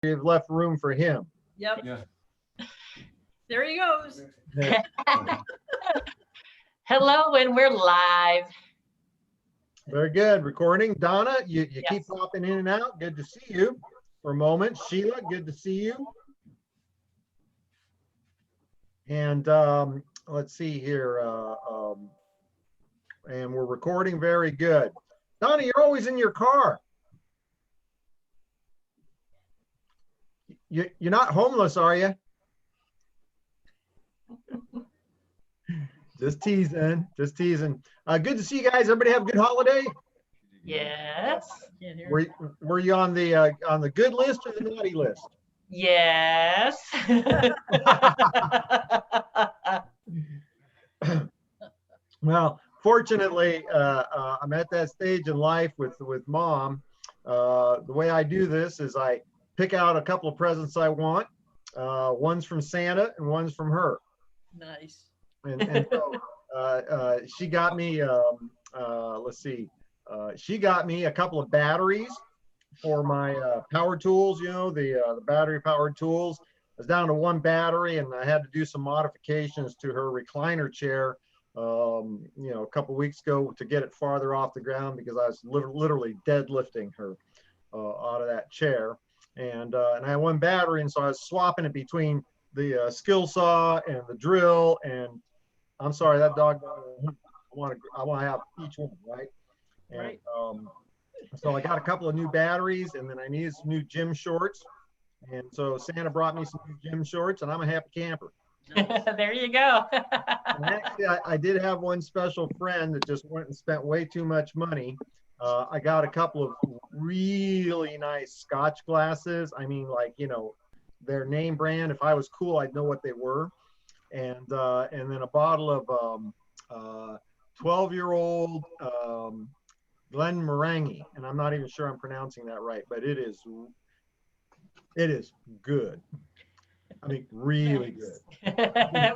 you've left room for him. Yep. Yeah. There he goes. Hello, and we're live. Very good. Recording. Donna, you Yes. keep popping in and out. Good to see you for a moment. Sheila, good to see you. And let's see here. And we're recording. Very good. Donna, you're always in your car. You're not homeless, are you? Just teasing. Just teasing. Good to see you guys. Everybody have a good holiday. Yes. Can't hear. Were you on the good list or the naughty list? Yes. Well, fortunately, I'm at that stage in life with mom. The way I do this is I pick out a couple of presents I want. One's from Santa and one's from her. Nice. And so she got me. Let's see. She got me a couple of batteries for my power tools. You know, the battery powered tools. I was down to one battery, and I had to do some modifications to her recliner chair. You know, a couple of weeks ago to get it farther off the ground because I was literally deadlifting her out of that chair. And I had one battery, and so I was swapping it between the skill saw and the drill. And I'm sorry, that dog. I want to have each one, right? And, Right. so I got a couple of new batteries, and then I needed some new gym shorts. And so Santa brought me some new gym shorts, and I'm a happy camper. There you go. And actually, I did have one special friend that just went and spent way too much money. I got a couple of really nice Scotch glasses. I mean, like, you know, their name brand. If I was cool, I'd know what they were. And then a bottle of 12-year-old Glenmorangie, and I'm not even sure I'm pronouncing that right, but it is good. I mean, really good.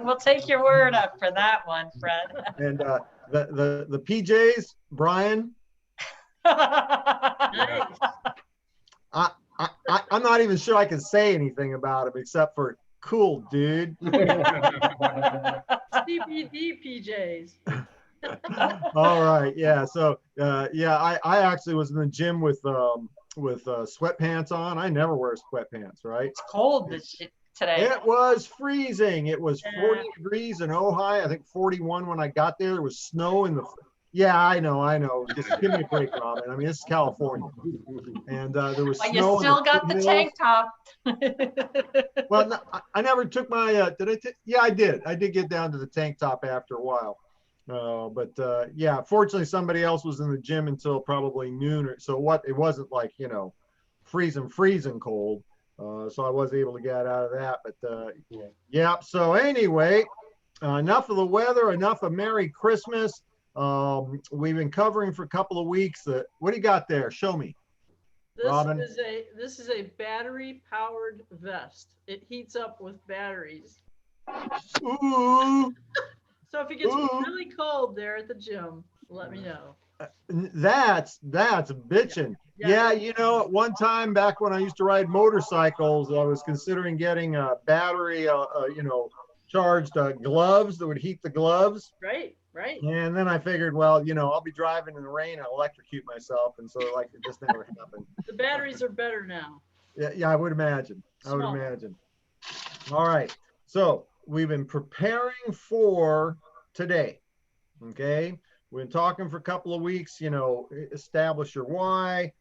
We'll take your word up for that one, Fred. And the PJs, Brian, Nice. I'm not even sure I can say anything about him except for cool, dude. CBD PJs. All right, yeah. So yeah, I actually was in the gym with sweatpants on. I never wear sweatpants, right? It's cold today. It was freezing. It was 40 Yeah. degrees in Ojai. I think 41 when I got there. There was snow in the. Yeah, I know. Just give me a break, Robin. I mean, this is California, and there was But snow. you still got the tank top. Well, no, I never took my. Yeah, I did. I did get down to the tank top after a while. But yeah, fortunately, somebody else was in the gym until probably noon. So it wasn't like, you know, freezing cold. So I was able to get out of that. But yeah. So anyway, enough of the weather. Enough of Merry Christmas. We've been covering for a couple of weeks. What do you got there? Show me. Robin? This is a battery powered vest. It heats up with batteries. Ooh. So if it gets Ooh. really cold there at the gym, let me know. That's bitching. Yeah, you know, at one time back when I used to ride motorcycles, I was considering getting a battery, you know, charged gloves that would heat the gloves. Right. And then I figured, well, you know, I'll be driving in the rain, I'll electrocute myself, and so like it just never happened. The batteries are better now. Yeah, I would imagine. Small. All right, so we've been preparing for today. Okay, we've been talking for a couple of weeks. You know, establish your why.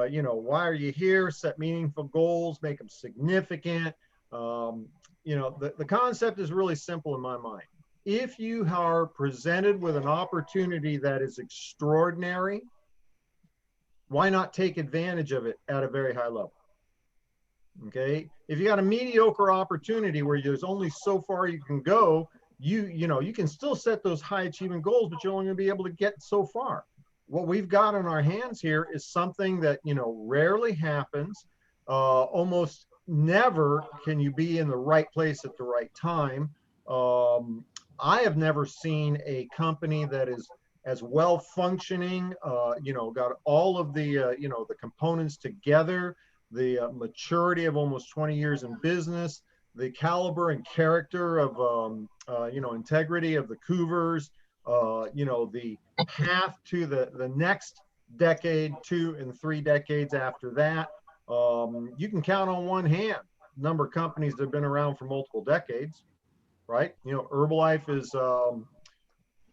You know, why are you here? Set meaningful goals, make them significant. You know, the concept is really simple in my mind. If you are presented with an opportunity that is extraordinary, why not take advantage of it at a very high level? Okay, if you got a mediocre opportunity where there's only so far you can go, you know, you can still set those high achievement goals, but you're only going to be able to get so far. What we've got on our hands here is something that, you know, rarely happens. Almost never can you be in the right place at the right time. I have never seen a company that is as well functioning, you know, got all of the, you know, the components together, the maturity of almost 20 years in business, the caliber and character of, integrity of the Cougars, the path to the next decade, 2 and 3 decades after that. You can count on one hand number of companies that have been around for multiple decades, right? Herbalife is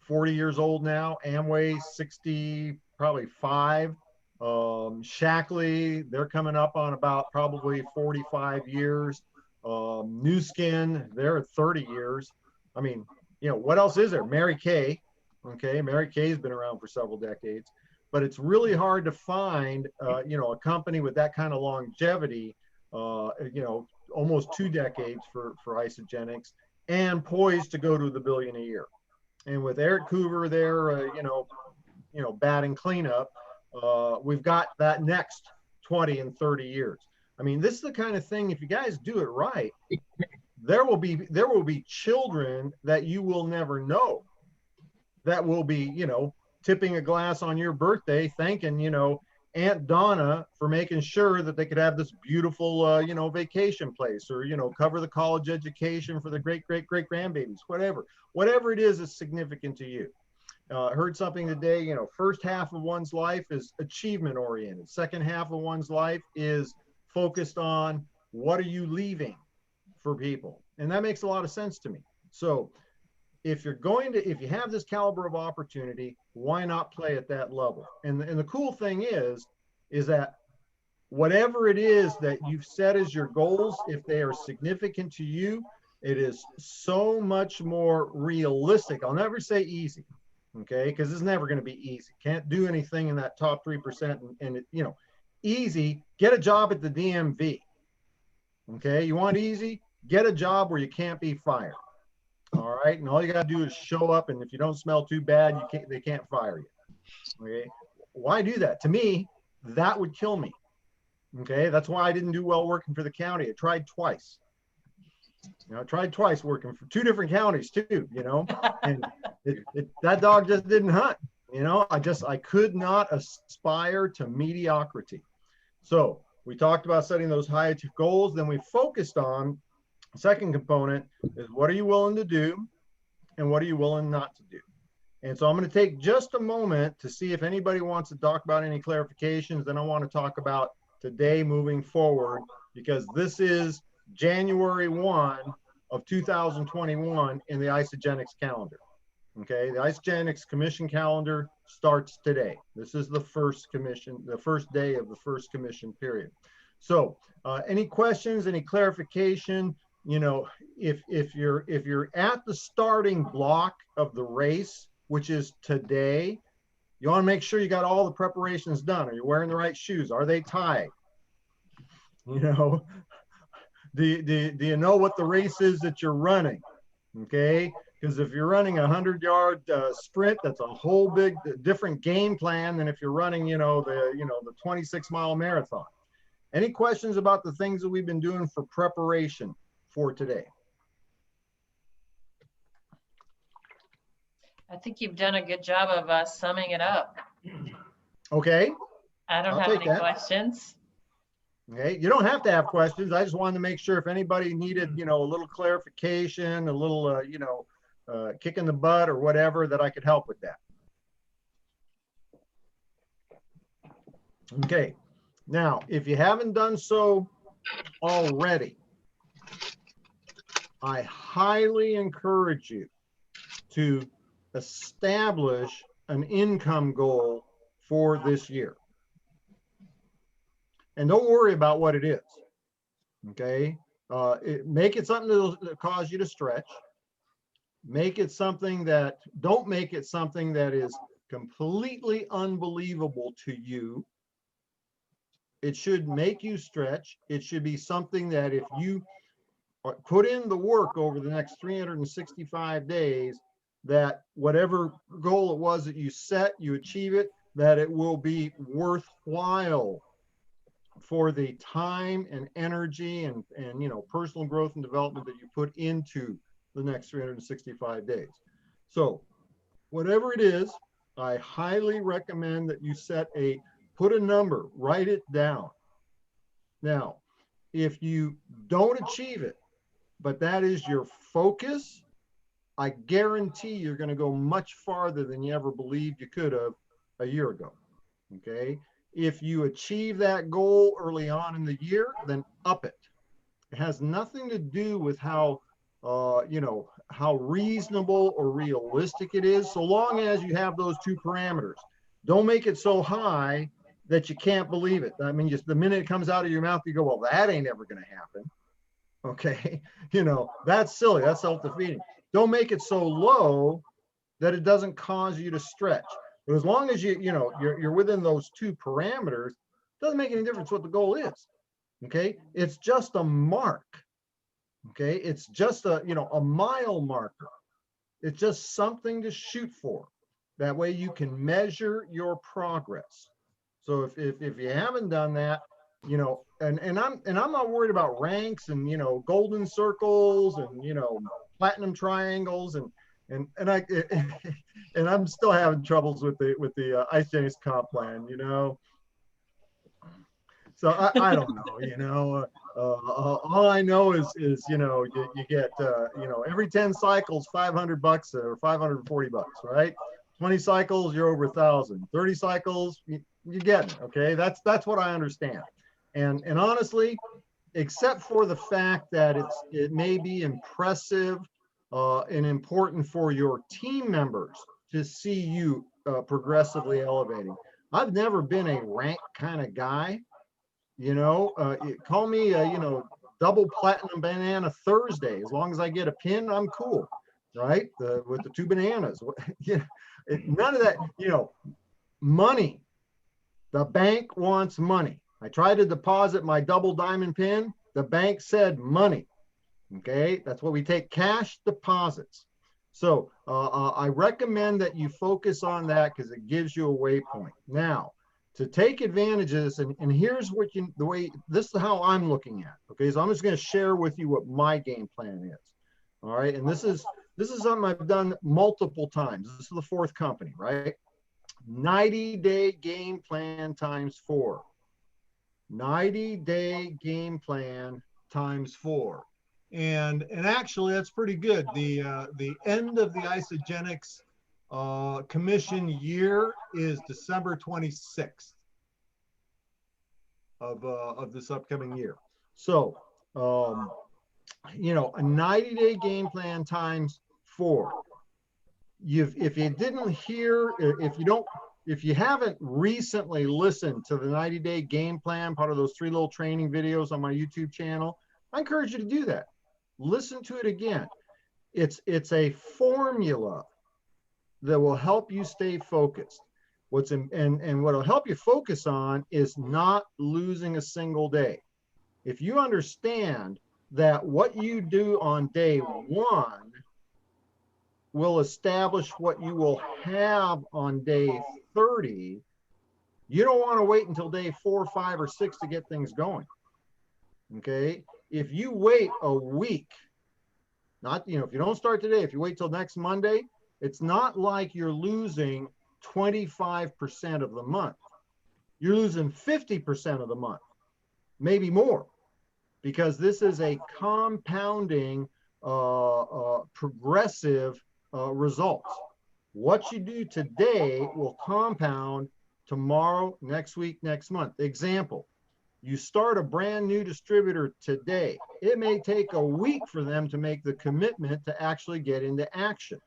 40 years old now. Amway, 60, probably 5. Shackley, they're coming up on about probably 45 years. New Skin, they're at 30 years. I mean, what else is there? Mary Kay. Okay, Mary Kay's been around for several decades, but it's really hard to find, a company with that kind of longevity, almost 2 decades for Isogenics, and poised to go to the $1 billion a year. And with Eric Coover there, batting cleanup, we've got that next 20 and 30 years. I mean, this is the kind of thing, if you guys do it right, there will be children that you will never know that will be, tipping a glass on your birthday, thanking, Aunt Donna for making sure that they could have this beautiful, vacation place, or, cover the college education for the great grandbabies, whatever it is significant to you. Heard something today, first half of one's life is achievement oriented. Second half of one's life is focused on what are you leaving for people. And that makes a lot of sense to me. So if you have this caliber of opportunity, why not play at that level? And the cool thing is that whatever it is that you've set as your goals, if they are significant to you, it is so much more realistic. I'll never say easy, okay? Because it's never going to be easy. Can't do anything in that top 3%. And easy, get a job at the DMV, okay? You want easy? Get a job where you can't be fired. All right, and all you got to do is show up, and if you don't smell too bad, they can't fire you. Okay, why do that? To me, that would kill me. Okay, that's why I didn't do well working for the county. I tried twice. I tried twice working for 2 different counties too. And that dog just didn't hunt. I could not aspire to mediocrity. So we talked about setting those high goals. Then we focused on second component is what are you willing to do and what are you willing not to do? And so I'm going to take just a moment to see if anybody wants to talk about any clarifications. Then I want to talk about today moving forward, because this is January 1 of 2021 in the Isogenics calendar. Okay, the Isogenics commission calendar starts today. This is the first day of the first commission period. So any questions, any clarification? If you're at the starting block of the race, which is today, you want to make sure you got all the preparations done. Are you wearing the right shoes? Are they tied? Do you know what the race is that you're running? Okay, because if you're running a 100-yard sprint, that's a whole big different game plan than if you're running, the 26-mile marathon. Any questions about the things that we've been doing for preparation for today? I think you've done a good job of summing it up. Okay. I don't have any questions. Okay, you don't have to have questions. I just wanted to make sure if anybody needed, a little clarification, a little, kick in the butt or whatever, that I could help with that. Okay, now, if you haven't done so already, I highly encourage you to establish an income goal for this year. And don't worry about what it is, okay? Make it something that'll cause you to stretch. Don't make it something that is completely unbelievable to you. It should make you stretch. It should be something that if you put in the work over the next 365 days, that whatever goal it was that you set, you achieve it, that it will be worthwhile for the time and energy and personal growth and development that you put into the next 365 days. So whatever it is, I highly recommend that you put a number, write it down. Now, if you don't achieve it, but that is your focus, I guarantee you're going to go much farther than you ever believed you could have a year ago. Okay. If you achieve that goal early on in the year, then up it. It has nothing to do with how, how reasonable or realistic it is, so long as you have those two parameters. Don't make it so high that you can't believe it. I mean, just the minute it comes out of your mouth, you go, well, that ain't ever going to happen. Okay. That's silly. That's self-defeating. Don't make it so low that it doesn't cause you to stretch. But as long as you're within those two parameters, it doesn't make any difference what the goal is. Okay. It's just a mark. Okay. It's just a mile marker. It's just something to shoot for. That way you can measure your progress. So if you haven't done that, and I'm not worried about ranks and golden circles and platinum triangles and I and I'm still having troubles with the Isogenics comp plan, So I don't know, all I know is you get every 10 cycles $500 or $540, right? 20 cycles you're over 1,000. 30 cycles you get it. Okay, that's what I understand. And honestly, except for the fact that it may be impressive and important for your team members to see you progressively elevating. I've never been a rank kind of guy. Call me double platinum banana Thursday. As long as I get a pin, I'm cool, right? With the 2 bananas. None of that. Money. The bank wants money. I tried to deposit my double diamond pin. The bank said money. Okay, that's what we take, cash deposits. So I recommend that you focus on that because it gives you a waypoint. Now, to take advantages, and here's this is how I'm looking at it. Okay, so I'm just going to share with you what my game plan is. All right, and this is something I've done multiple times. This is the 4th company, right? 90-day game plan times 4. 90-day game plan times 4. And actually that's pretty good. The end of the Isogenics commission year is December 26th of this upcoming year. So a 90-day game plan times 4. If you didn't hear, if you haven't recently listened to the 90-day game plan, part of those 3 little training videos on my YouTube channel, I encourage you to do that. Listen to it again. It's a formula that will help you stay focused. And what'll help you focus on is not losing a single day. If you understand that what you do on day 1 will establish what you will have on day 30, you don't want to wait until day 4, 5, or 6 to get things going. Okay, if you wait a week, if you don't start today, if you wait till next Monday, it's not like you're losing 25% of the month. You're losing 50% of the month, maybe more, because this is a compounding, progressive results. What you do today will compound tomorrow, next week, next month. Example, you start a brand new distributor today. It may take a week for them to make the commitment to actually get into action.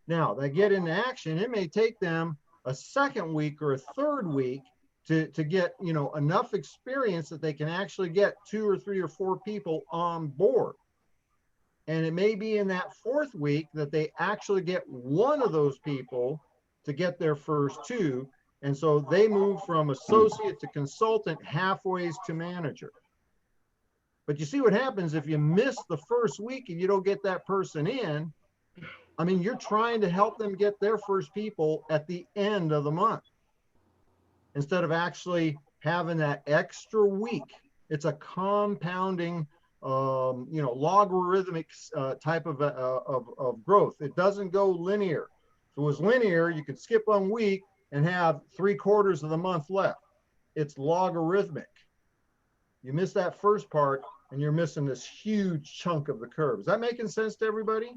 Now, they get into action, it may take them a second week or a third week to get enough experience that they can actually get 2 or 3 or 4 people on board. And it may be in that 4th week that they actually get one of those people to get their first 2. And so they move from associate to consultant, halfway to manager. But you see what happens if you miss the first week and you don't get that person in. I mean, you're trying to help them get their first people at the end of the month instead of actually having that extra week. It's a compounding logarithmic type of growth. It doesn't go linear. If it was linear, you could skip 1 week and have 3/4 of the month left. It's logarithmic. You miss that first part and you're missing this huge chunk of the curve. Is that making sense to everybody?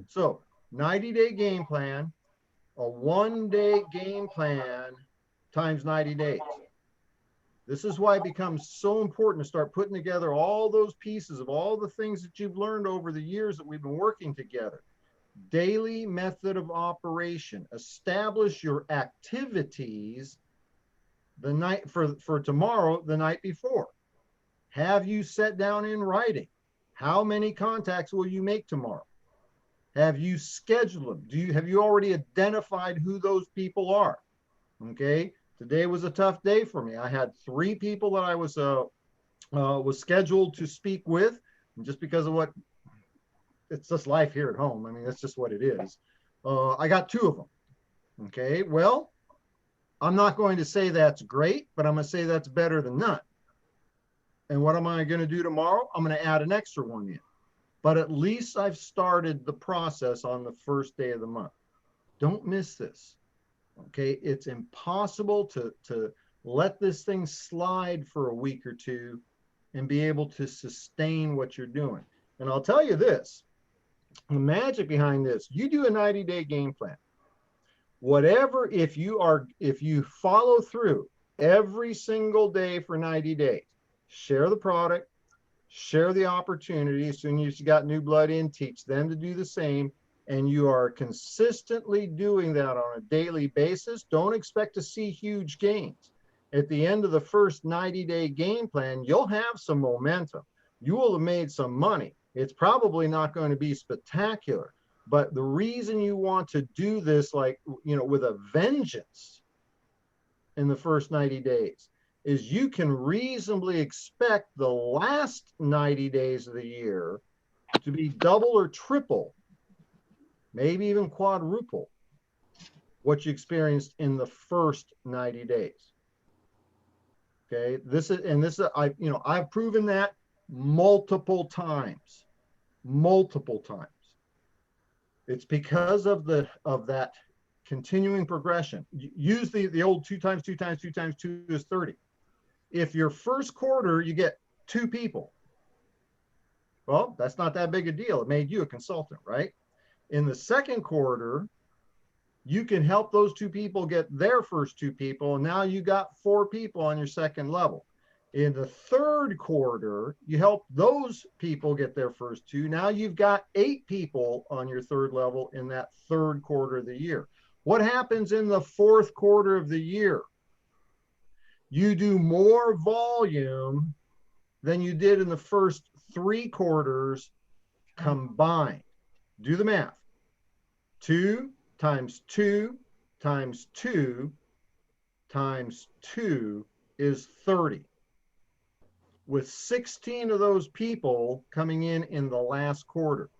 So 90-day game plan, a 1-day game plan times 90 days. This is why it becomes so important to start putting together all those pieces of all the things that you've learned over the years that we've been working together. Daily method of operation. Establish your activities the night for tomorrow, the night before. Have you set down in writing? How many contacts will you make tomorrow? Have you scheduled them? Have you already identified who those people are? Okay. Today was a tough day for me. I had 3 people that I was scheduled to speak with, and just because of what it's just life here at home. I mean, that's just what it is. I got 2 of them. Okay. Well, I'm not going to say that's great, but I'm going to say that's better than none. And what am I going to do tomorrow? I'm going to add an extra one in. But at least I've started the process on the first day of the month. Don't miss this. Okay. It's impossible to let this thing slide for a week or 2 and be able to sustain what you're doing. And I'll tell you this, the magic behind this, you do a 90-day game plan. Whatever, if you follow through every single day for 90 days, share the product, share the opportunity. As soon as you got new blood in, teach them to do the same. And you are consistently doing that on a daily basis. Don't expect to see huge gains. At the end of the first 90-day game plan, you'll have some momentum. You will have made some money. It's probably not going to be spectacular. But the reason you want to do this, like, with a vengeance in the first 90 days is you can reasonably expect the last 90 days of the year to be double or triple, maybe even quadruple what you experienced in the first 90 days. Okay, I've proven that multiple times. It's because of that continuing progression. Use the old 2 times 2 times 2 times 2 is 30. If your first quarter you get 2 people, well, that's not that big a deal. It made you a consultant, right? In the second quarter, you can help those 2 people get their first 2 people, and now you got 4 people on your second level. In the third quarter, you help those people get their first 2. Now you've got 8 people on your third level in that third quarter of the year. What happens in the fourth quarter of the year? You do more volume than you did in the first 3 quarters combined. Do the math. 2 times 2 times 2 times 2 is 30. With 16 of those people coming in the last quarter.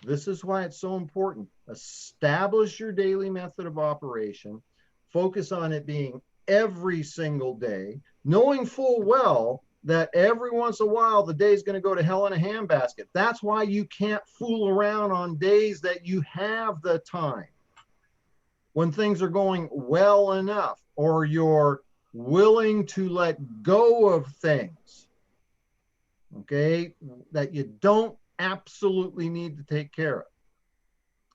This is why it's so important. Establish your daily method of operation. Focus on it being every single day, knowing full well that every once in a while the day is going to go to hell in a handbasket. That's why you can't fool around on days that you have the time. When things are going well enough, or you're willing to let go of things, okay, that you don't absolutely need to take care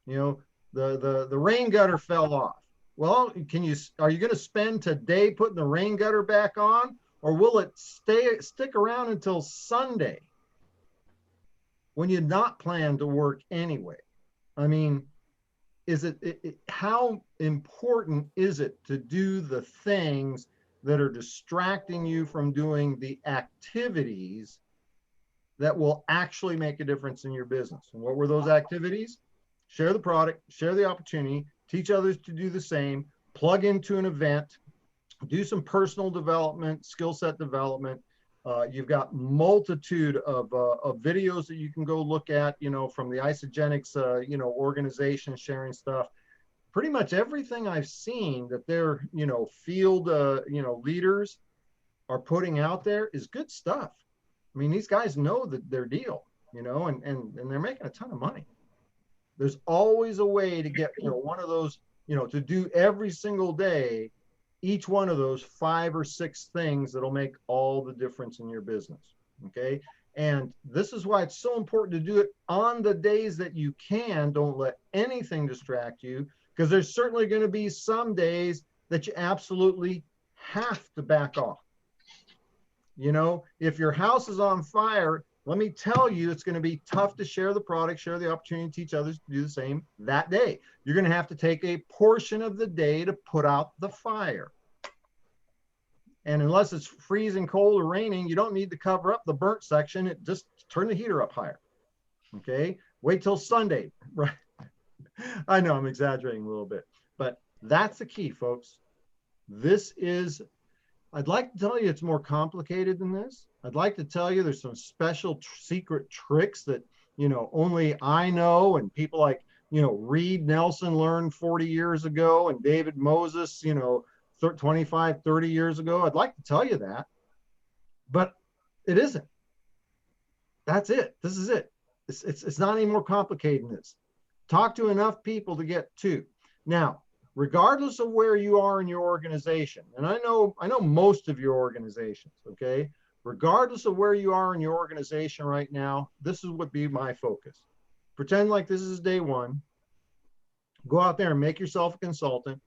of. The rain gutter fell off. Well, are you going to spend today putting the rain gutter back on, or will it stick around until Sunday when you not plan to work anyway? I mean, how important is it to do the things that are distracting you from doing the activities that will actually make a difference in your business? And what were those activities? Share the product, share the opportunity, teach others to do the same, plug into an event, do some personal development, skill set development. You've got multitude of videos that you can go look at, from the Isogenics, organization sharing stuff. Pretty much everything I've seen that their, field, leaders are putting out there is good stuff. I mean, these guys know that their deal, and they're making a ton of money. There's always a way to get, one of those, to do every single day each one of those 5 or 6 things that'll make all the difference in your business. Okay. And this is why it's so important to do it on the days that you can. Don't let anything distract you, because there's certainly going to be some days that you absolutely have to back off. You know, if your house is on fire, let me tell you, it's going to be tough to share the product, share the opportunity, teach others to do the same that day. You're going to have to take a portion of the day to put out the fire. And unless it's freezing cold or raining, you don't need to cover up the burnt section. It just turn the heater up higher. Okay. Wait till Sunday. Right. I know I'm exaggerating a little bit, but that's the key, folks. I'd like to tell you it's more complicated than this. I'd like to tell you there's some special secret tricks that, you know, only I know, and people like, you know, Reed Nelson learned 40 years ago, and David Moses, you know, 25, 30 years ago. I'd like to tell you that, but it isn't. That's it. This is it. It's not any more complicated than this. Talk to enough people to get to. Now, regardless of where you are in your organization, and I know most of your organizations, okay? Regardless of where you are in your organization right now, this would be my focus. Pretend like this is day one. Go out there and make yourself a consultant,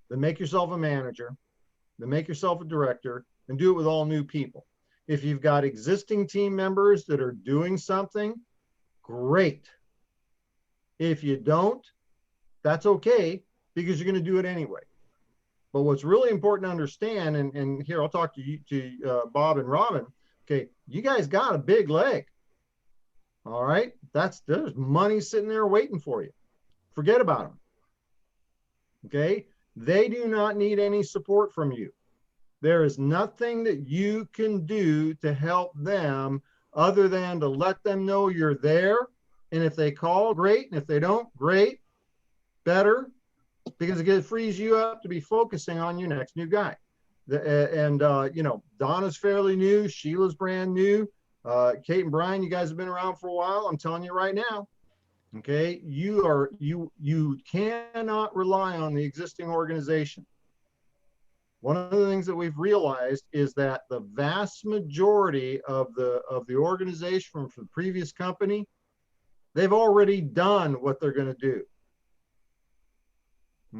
then make yourself a manager, then make yourself a director, and do it with all new people. If you've got existing team members that are doing something, great. If you don't, that's okay, because you're going to do it anyway. But what's really important to understand, and here I'll talk to you, Bob and Robin. Okay, you guys got a big leg. All right, there's money sitting there waiting for you. Forget about them. Okay, they do not need any support from you. There is nothing that you can do to help them other than to let them know you're there. And if they call, great. And if they don't, great. Better, because it frees you up to be focusing on your next new guy. You know, Donna's fairly new. Sheila's brand new. Kate and Brian, you guys have been around for a while. I'm telling you right now. Okay, you cannot rely on the existing organization. One of the things that we've realized is that the vast majority of the organization from the previous company, they've already done what they're going to do.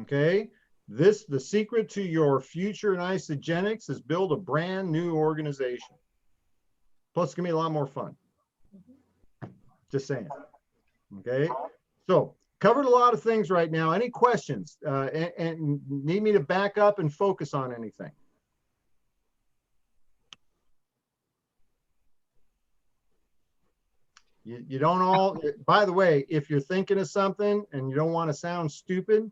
Okay, the secret to your future in isogenics is build a brand new organization. Plus, it's gonna be a lot more fun. Just saying. Okay, so covered a lot of things right now. Any questions and need me to back up and focus on anything? You don't all, by the way, if you're thinking of something and you don't want to sound stupid,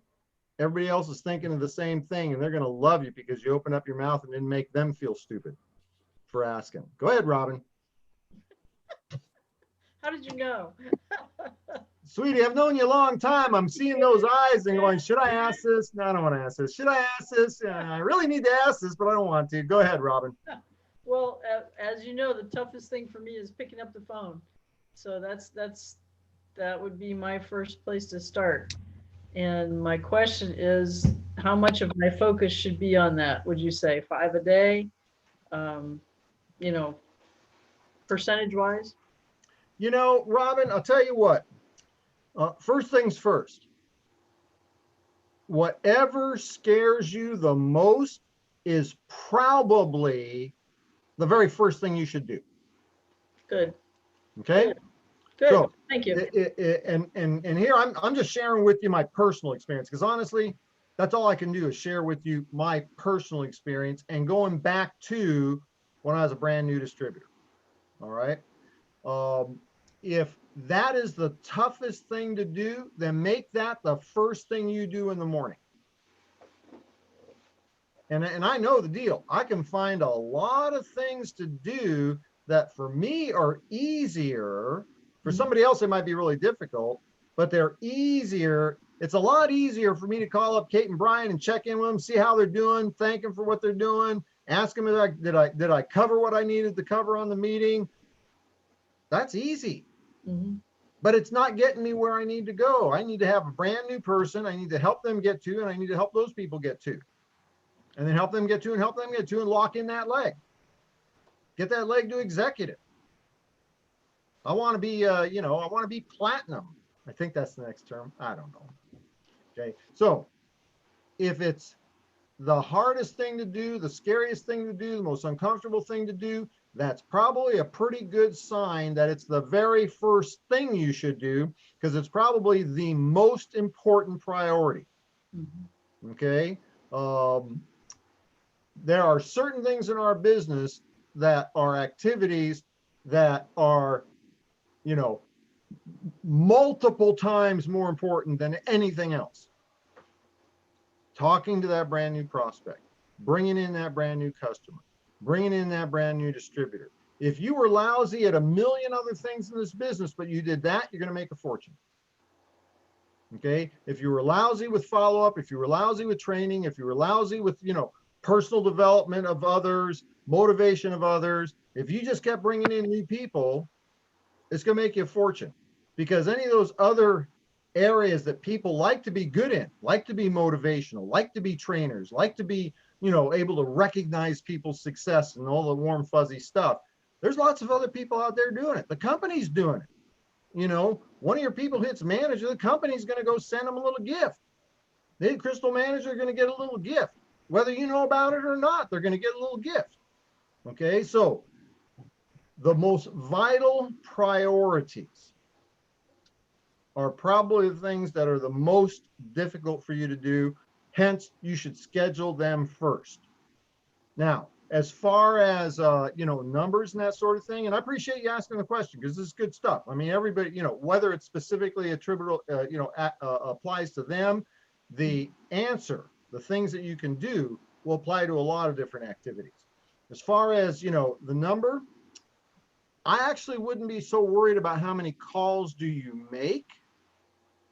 everybody else is thinking of the same thing, and they're going to love you because you open up your mouth and didn't make them feel stupid for asking. Go ahead, Robin. How did you know? Sweetie, I've known you a long time. I'm seeing those eyes and going, should I ask this? No, I don't want to ask this. Should I ask this? I really need to ask this, but I don't want to. Go ahead, Robin. Well, as you know, the toughest thing for me is picking up the phone. So that would be my first place to start. And my question is, how much of my focus should be on that? Would you say 5 a day? You know, percentage wise? You know, Robin, I'll tell you what. First things first. Whatever scares you the most is probably the very first thing you should do. Good. Okay. Good. So, thank you. And here I'm just sharing with you my personal experience, because honestly, that's all I can do is share with you my personal experience and going back to when I was a brand new distributor. All right. If that is the toughest thing to do, then make that the first thing you do in the morning. And I know the deal. I can find a lot of things to do that for me are easier. For somebody else, it might be really difficult, but they're easier. It's a lot easier for me to call up Kate and Brian and check in with them, see how they're doing, thank them for what they're doing, ask them if did I cover what I needed to cover on the meeting. That's easy. Mm-hmm. But it's not getting me where I need to go. I need to have a brand new person I need to help them get to, and I need to help those people get to. and then help them get to and lock in that leg. Get that leg to executive. I want to be, I want to be platinum. I think that's the next term. I don't know. Okay. So if it's the hardest thing to do, the scariest thing to do, the most uncomfortable thing to do, that's probably a pretty good sign that it's the very first thing you should do, because it's probably the most important priority. Mm-hmm. Okay. There are certain things in our business that are activities that are, multiple times more important than anything else. Talking to that brand new prospect, bringing in that brand new customer, bringing in that brand new distributor. If you were lousy at a million other things in this business, but you did that, you're going to make a fortune. Okay. If you were lousy with follow-up, if you were lousy with training, if you were lousy with, personal development of others, motivation of others, if you just kept bringing in new people, it's going to make you a fortune, because any of those other areas that people like to be good in, like to be motivational, like to be trainers, like to be, able to recognize people's success and all the warm, fuzzy stuff. There's lots of other people out there doing it. The company's doing it. One of your people hits manager, the company's going to go send them a little gift. The crystal manager are going to get a little gift. Whether you know about it or not, they're going to get a little gift. Okay, so the most vital priorities are probably the things that are the most difficult for you to do. Hence, you should schedule them first. Now, as far as, numbers and that sort of thing, and I appreciate you asking the question, because this is good stuff. I mean, everybody, whether it's specifically attributable, applies to them, the answer, the things that you can do will apply to a lot of different activities. As far as, the number, I actually wouldn't be so worried about how many calls do you make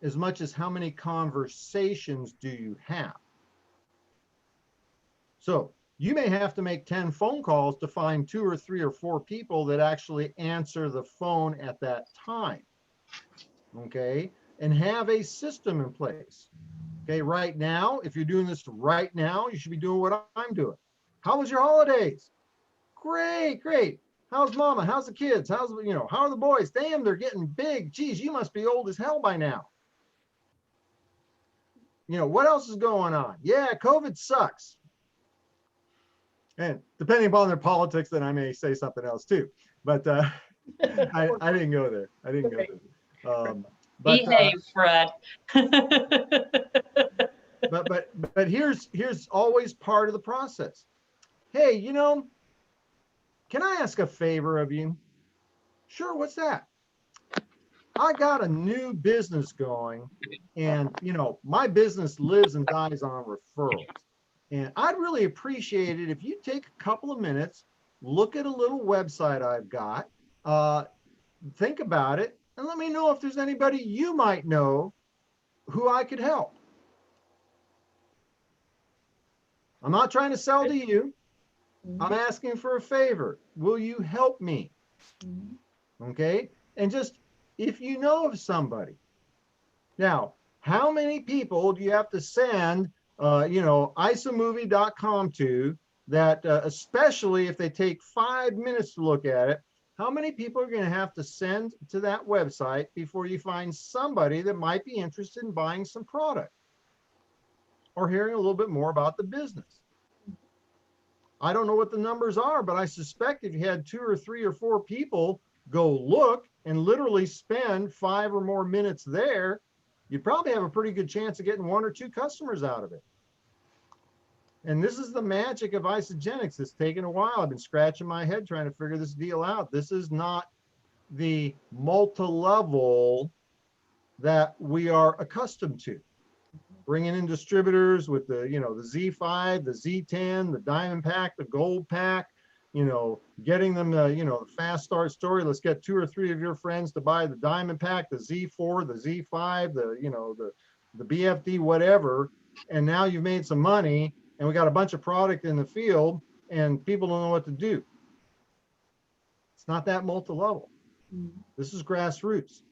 as much as how many conversations do you have. So you may have to make 10 phone calls to find 2 or 3 or 4 people that actually answer the phone at that time. Okay, and have a system in place. Okay, right now, if you're doing this right now, you should be doing what I'm doing. How was your holidays? Great, great. How's mama? How's the kids? How are the boys? Damn, they're getting big. Geez, you must be old as hell by now. What else is going on? Yeah, COVID sucks. And depending upon their politics, then I may say something else too. But I didn't go there. I didn't go there. Behave, Fred. but here's always part of the process. Hey, can I ask a favor of you? Sure, what's that? I got a new business going, and my business lives and dies on referrals. And I'd really appreciate it if you take a couple of minutes, look at a little website I've got, think about it, and let me know if there's anybody you might know who I could help. I'm not trying to sell to you. I'm asking for a favor. Will you help me? Okay. And just, if you know of somebody. Now, how many people do you have to send, isamovie.com to that, especially if they take 5 minutes to look at it, how many people are going to have to send to that website before you find somebody that might be interested in buying some product or hearing a little bit more about the business? I don't know what the numbers are, but I suspect if you had 2 or 3 or 4 people go look and literally spend 5 or more minutes there, you'd probably have a pretty good chance of getting 1 or 2 customers out of it. And this is the magic of Isagenix. It's taken a while. I've been scratching my head trying to figure this deal out. This is not the multi-level that we are accustomed to. Bringing in distributors with the, the Z5, the Z10, the Diamond Pack, the Gold Pack, getting them the fast start story. Let's get 2 or 3 of your friends to buy the Diamond Pack, the Z4, the Z5, the BFD, whatever. And now you've made some money and we got a bunch of product in the field and people don't know what to do. It's not that multi-level. This is grassroots.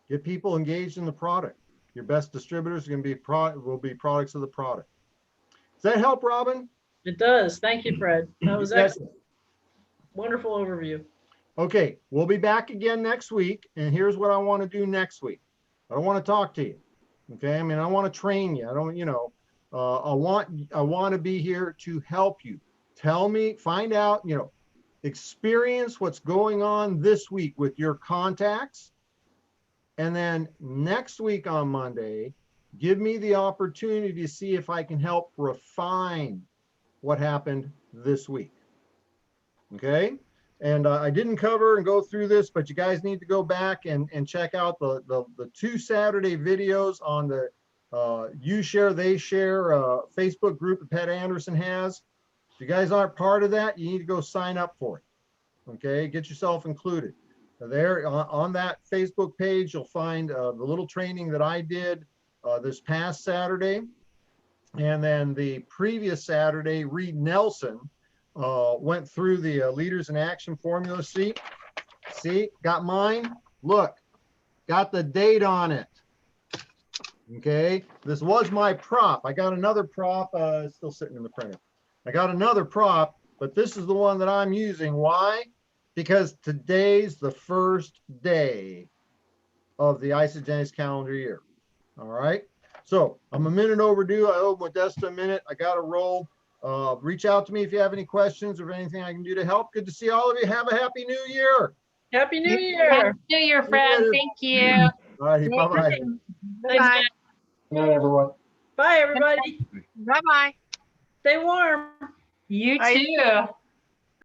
Get people engaged in the product. Your best distributors are going to be will be products of the product. Does that help, Robin? It does. Thank you, Fred. That was Yes. excellent. Wonderful overview. Okay, we'll be back again next week, and here's what I want to do next week. I don't want to talk to you. Okay, I mean, I want to train you. I don't, I want to be here to help you. Tell me, find out, experience what's going on this week with your contacts. And then next week on Monday, give me the opportunity to see if I can help refine what happened this week. Okay. And I didn't cover and go through this, but you guys need to go back and check out the 2 Saturday videos on the You Share, They Share Facebook group that Pat Anderson has. If you guys aren't part of that, you need to go sign up for it. Okay, get yourself included. There on that Facebook page, you'll find the little training that I did this past Saturday. And then the previous Saturday, Reed Nelson went through the Leaders in Action formula. See, got mine. Look, got the date on it. Okay, this was my prop. I got another prop, still sitting in the printer. I got another prop, but this is the one that I'm using. Why? Because today's the first day of the Isogenics calendar year. All right, so I'm a minute overdue. I owe Modesta a minute. I got to roll. Reach out to me if you have any questions or anything I can do to help. Good to see all of you. Have a happy new year. Happy New Year. Happy New Year, Fred. Thank you. All righty, bye-bye. Thanks, Bye-bye. guys. Good night, everyone. Bye, everybody. Bye-bye. Stay warm. You Bye. too.